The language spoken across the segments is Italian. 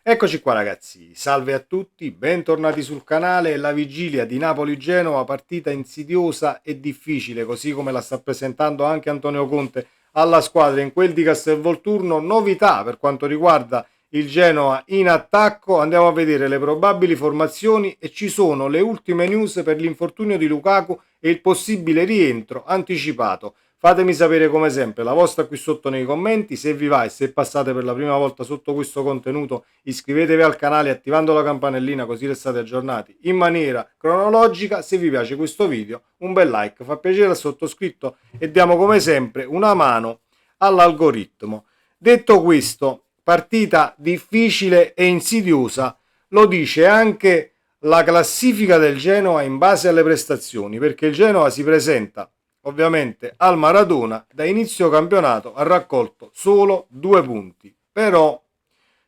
Eccoci qua ragazzi, salve a tutti, bentornati sul canale. La vigilia di Napoli-Genova, partita insidiosa e difficile, così come la sta presentando anche Antonio Conte alla squadra in quel di Castelvolturno. Novità per quanto riguarda il Genoa in attacco, andiamo a vedere le probabili formazioni e ci sono le ultime news per l'infortunio di Lukaku e il possibile rientro anticipato. Fatemi sapere come sempre la vostra qui sotto nei commenti, se vi va e se passate per la prima volta sotto questo contenuto iscrivetevi al canale attivando la campanellina così restate aggiornati in maniera cronologica. Se vi piace questo video un bel like fa piacere al sottoscritto e diamo come sempre una mano all'algoritmo. Detto questo, partita difficile e insidiosa, lo dice anche la classifica del Genoa in base alle prestazioni, perché il Genoa si presenta ovviamente al Maradona, da inizio campionato ha raccolto solo 2 punti, però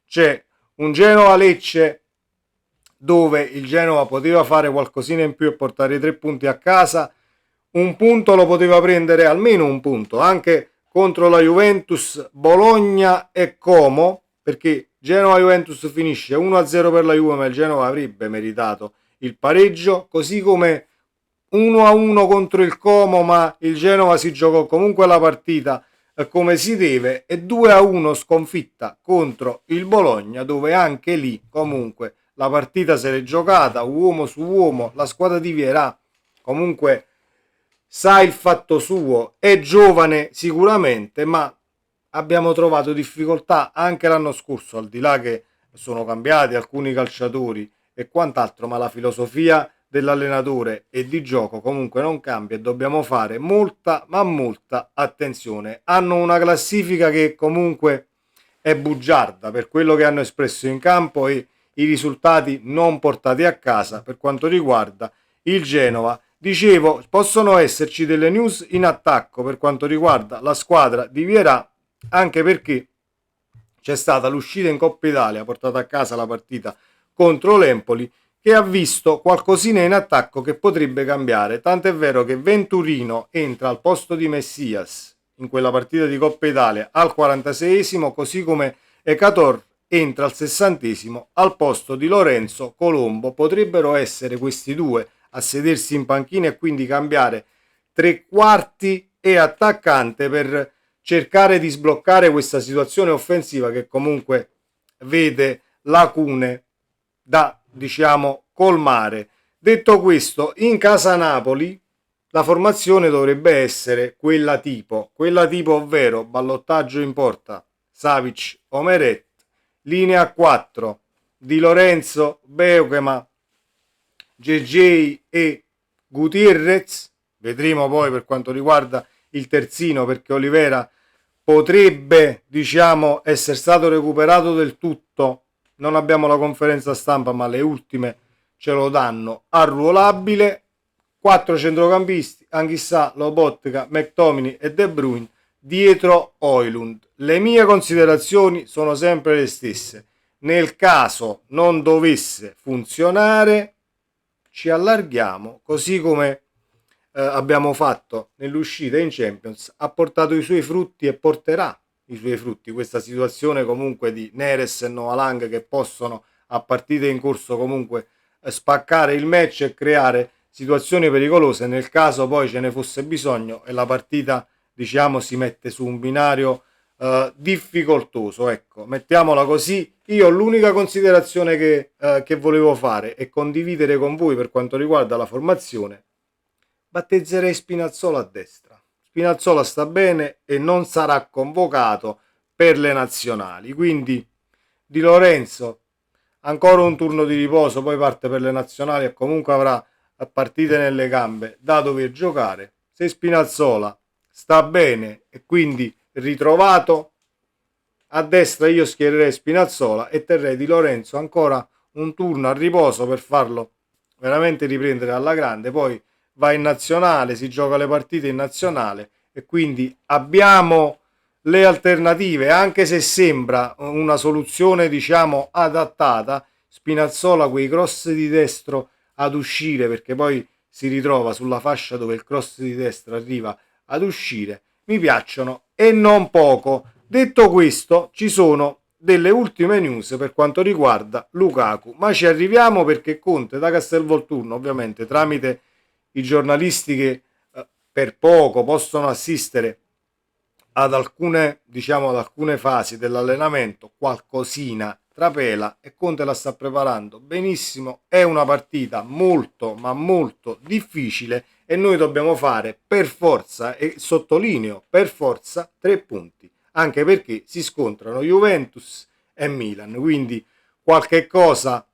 c'è un Genoa-Lecce dove il Genoa poteva fare qualcosina in più e portare i 3 punti a casa. Un punto lo poteva prendere, almeno un punto, anche contro la Juventus, Bologna e Como, perché Genoa-Juventus finisce 1-0 per la Juve, ma il Genoa avrebbe meritato il pareggio, così come 1-1 contro il Como, ma il Genova si giocò comunque la partita come si deve, e 2-1 sconfitta contro il Bologna, dove anche lì comunque la partita se l'è giocata uomo su uomo. La squadra di Vierà comunque sa il fatto suo, è giovane sicuramente, ma abbiamo trovato difficoltà anche l'anno scorso, al di là che sono cambiati alcuni calciatori e quant'altro, ma la filosofia dell'allenatore e di gioco comunque non cambia e dobbiamo fare molta ma molta attenzione. Hanno una classifica che comunque è bugiarda per quello che hanno espresso in campo e i risultati non portati a casa per quanto riguarda il Genova. Dicevo, possono esserci delle news in attacco per quanto riguarda la squadra di Vierà, anche perché c'è stata l'uscita in Coppa Italia, portata a casa la partita contro l'Empoli, che ha visto qualcosina in attacco che potrebbe cambiare. Tant'è vero che Venturino entra al posto di Messias in quella partita di Coppa Italia al 46esimo, così come Ecator entra al 60esimo al posto di Lorenzo Colombo. Potrebbero essere questi due a sedersi in panchina e quindi cambiare tre quarti e attaccante per cercare di sbloccare questa situazione offensiva che comunque vede lacune da, diciamo, colmare. Detto questo, in casa Napoli la formazione dovrebbe essere quella tipo, ovvero ballottaggio in porta Savic o Meret, linea 4 Di Lorenzo, Beukema, JJ e Gutierrez. Vedremo poi per quanto riguarda il terzino, perché Olivera potrebbe, diciamo, essere stato recuperato del tutto. Non abbiamo la conferenza stampa, ma le ultime ce lo danno arruolabile. 4 centrocampisti, Anghissà, Lobotka, McTominay e De Bruyne, dietro Højlund. Le mie considerazioni sono sempre le stesse. Nel caso non dovesse funzionare, ci allarghiamo, così come abbiamo fatto nell'uscita in Champions. Ha portato i suoi frutti e porterà i suoi frutti questa situazione comunque di Neres e Noalang, che possono a partite in corso comunque spaccare il match e creare situazioni pericolose nel caso poi ce ne fosse bisogno e la partita, diciamo, si mette su un binario difficoltoso, ecco, mettiamola così. Io l'unica considerazione che volevo fare e condividere con voi per quanto riguarda la formazione: battezzerei Spinazzola a destra. Spinazzola sta bene e non sarà convocato per le nazionali, quindi Di Lorenzo ancora un turno di riposo, poi parte per le nazionali e comunque avrà partite nelle gambe da dover giocare. Se Spinazzola sta bene e quindi ritrovato, a destra io schiererei Spinazzola e terrei Di Lorenzo ancora un turno a riposo per farlo veramente riprendere alla grande. Poi va in nazionale, si gioca le partite in nazionale e quindi abbiamo le alternative, anche se sembra una soluzione, diciamo, adattata. Spinazzola quei cross di destro ad uscire, perché poi si ritrova sulla fascia dove il cross di destra arriva ad uscire, mi piacciono e non poco. Detto questo, ci sono delle ultime news per quanto riguarda Lukaku, ma ci arriviamo perché Conte da Castelvolturno, ovviamente tramite i giornalisti che per poco possono assistere ad alcune fasi dell'allenamento, qualcosina trapela e Conte la sta preparando benissimo. È una partita molto ma molto difficile e noi dobbiamo fare per forza, e sottolineo per forza, 3 punti, anche perché si scontrano Juventus e Milan, quindi qualche cosa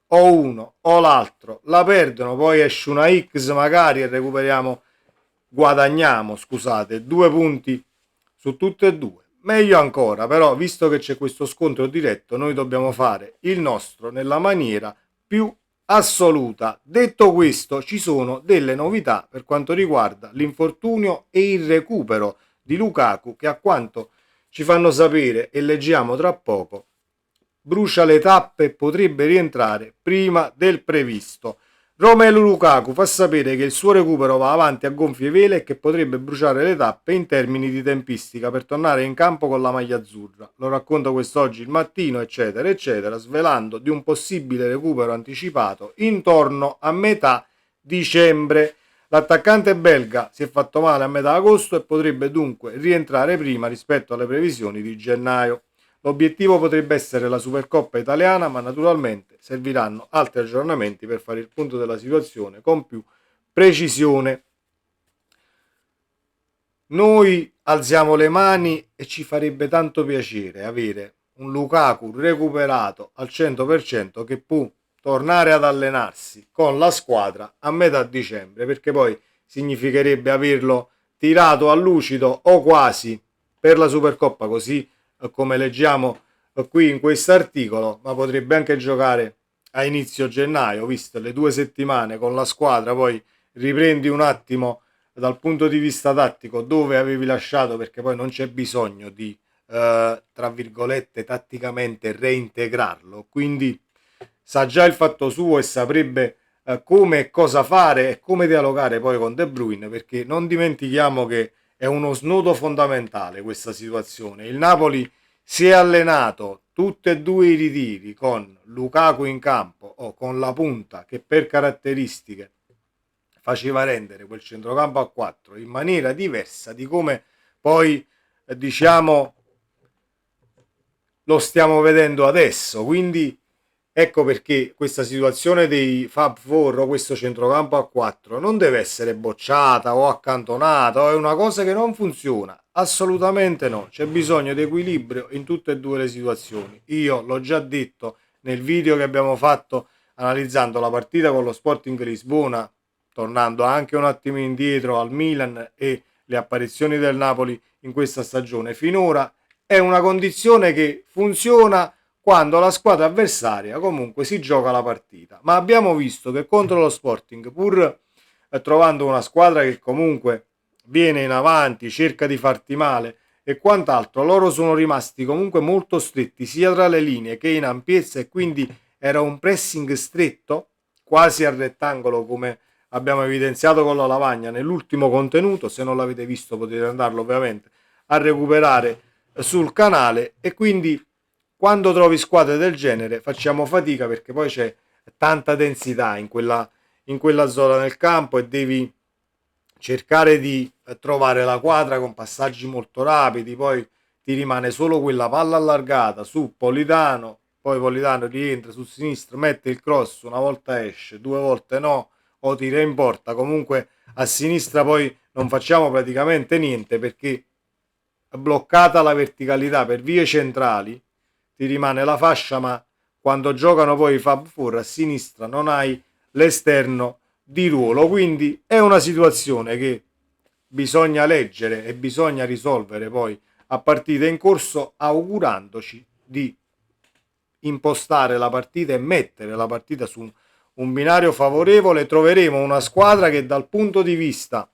o uno o l'altro la perdono, poi esce una X magari e guadagniamo, scusate, 2 punti su tutte e due. Meglio ancora, però, visto che c'è questo scontro diretto, noi dobbiamo fare il nostro nella maniera più assoluta. Detto questo, ci sono delle novità per quanto riguarda l'infortunio e il recupero di Lukaku, che a quanto ci fanno sapere e leggiamo tra poco, brucia le tappe e potrebbe rientrare prima del previsto. Romelu Lukaku fa sapere che il suo recupero va avanti a gonfie vele e che potrebbe bruciare le tappe in termini di tempistica per tornare in campo con la maglia azzurra. Lo racconta quest'oggi il mattino, eccetera, eccetera, svelando di un possibile recupero anticipato intorno a metà dicembre. L'attaccante belga si è fatto male a metà agosto e potrebbe dunque rientrare prima rispetto alle previsioni di gennaio. L'obiettivo potrebbe essere la Supercoppa italiana, ma naturalmente serviranno altri aggiornamenti per fare il punto della situazione con più precisione. Noi alziamo le mani e ci farebbe tanto piacere avere un Lukaku recuperato al 100% che può tornare ad allenarsi con la squadra a metà dicembre, perché poi significherebbe averlo tirato a lucido o quasi per la Supercoppa, così come leggiamo qui in questo articolo, ma potrebbe anche giocare a inizio gennaio, visto le 2 settimane con la squadra, poi riprendi un attimo dal punto di vista tattico dove avevi lasciato, perché poi non c'è bisogno di tra virgolette tatticamente reintegrarlo, quindi sa già il fatto suo e saprebbe come e cosa fare e come dialogare poi con De Bruyne, perché non dimentichiamo che è uno snodo fondamentale questa situazione. Il Napoli si è allenato tutti e due i ritiri con Lukaku in campo o con la punta che per caratteristiche faceva rendere quel centrocampo a 4 in maniera diversa di come poi diciamo lo stiamo vedendo adesso. Quindi ecco perché questa situazione dei Fab Four o questo centrocampo a 4 non deve essere bocciata o accantonata, o è una cosa che non funziona. Assolutamente no, c'è bisogno di equilibrio in tutte e due le situazioni. Io l'ho già detto nel video che abbiamo fatto analizzando la partita con lo Sporting Lisbona, tornando anche un attimo indietro al Milan e le apparizioni del Napoli in questa stagione. Finora è una condizione che funziona quando la squadra avversaria comunque si gioca la partita, ma abbiamo visto che contro lo Sporting, pur trovando una squadra che comunque viene in avanti, cerca di farti male e quant'altro, loro sono rimasti comunque molto stretti sia tra le linee che in ampiezza, e quindi era un pressing stretto quasi al rettangolo, come abbiamo evidenziato con la lavagna nell'ultimo contenuto. Se non l'avete visto potete andarlo ovviamente a recuperare sul canale. E quindi quando trovi squadre del genere facciamo fatica, perché poi c'è tanta densità in quella zona del campo e devi cercare di trovare la quadra con passaggi molto rapidi, poi ti rimane solo quella palla allargata su Politano, poi Politano rientra su sinistra, mette il cross, una volta esce, 2 volte no, o tira in porta. Comunque a sinistra poi non facciamo praticamente niente, perché bloccata la verticalità per vie centrali ti rimane la fascia, ma quando giocano poi i Fab Four a sinistra non hai l'esterno di ruolo. Quindi è una situazione che bisogna leggere e bisogna risolvere poi a partita in corso, augurandoci di impostare la partita e mettere la partita su un binario favorevole. Troveremo una squadra che dal punto di vista,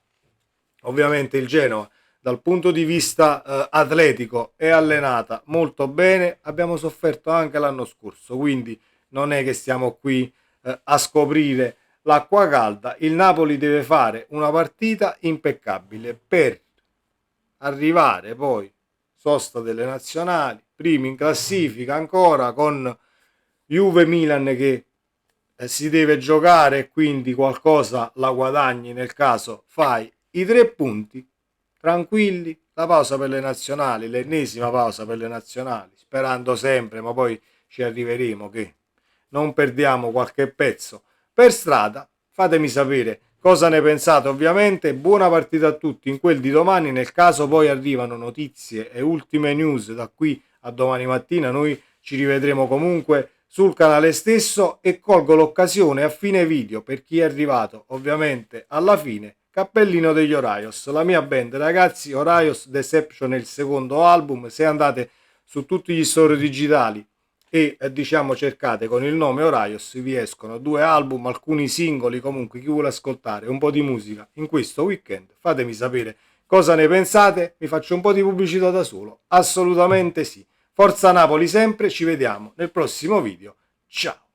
ovviamente il Genoa, dal punto di vista atletico è allenata molto bene. Abbiamo sofferto anche l'anno scorso, quindi non è che stiamo qui a scoprire l'acqua calda. Il Napoli deve fare una partita impeccabile per arrivare poi sosta delle nazionali, primi in classifica ancora con Juve-Milan che si deve giocare e quindi qualcosa la guadagni nel caso fai i 3 punti, tranquilli, la pausa per le nazionali, l'ennesima pausa per le nazionali, sperando sempre, ma poi ci arriveremo che non perdiamo qualche pezzo per strada. Fatemi sapere cosa ne pensate, ovviamente. Buona partita a tutti in quel di domani, nel caso poi arrivano notizie e ultime news da qui a domani mattina, noi ci rivedremo comunque sul canale stesso e colgo l'occasione a fine video per chi è arrivato ovviamente alla fine. Cappellino degli Oraios, la mia band, ragazzi. Oraios Deception è il secondo album. Se andate su tutti gli store digitali e diciamo cercate con il nome Oraios vi escono 2 album, alcuni singoli. Comunque chi vuole ascoltare un po' di musica in questo weekend, fatemi sapere cosa ne pensate. Mi faccio un po' di pubblicità da solo? Assolutamente sì. Forza Napoli sempre, ci vediamo nel prossimo video. Ciao!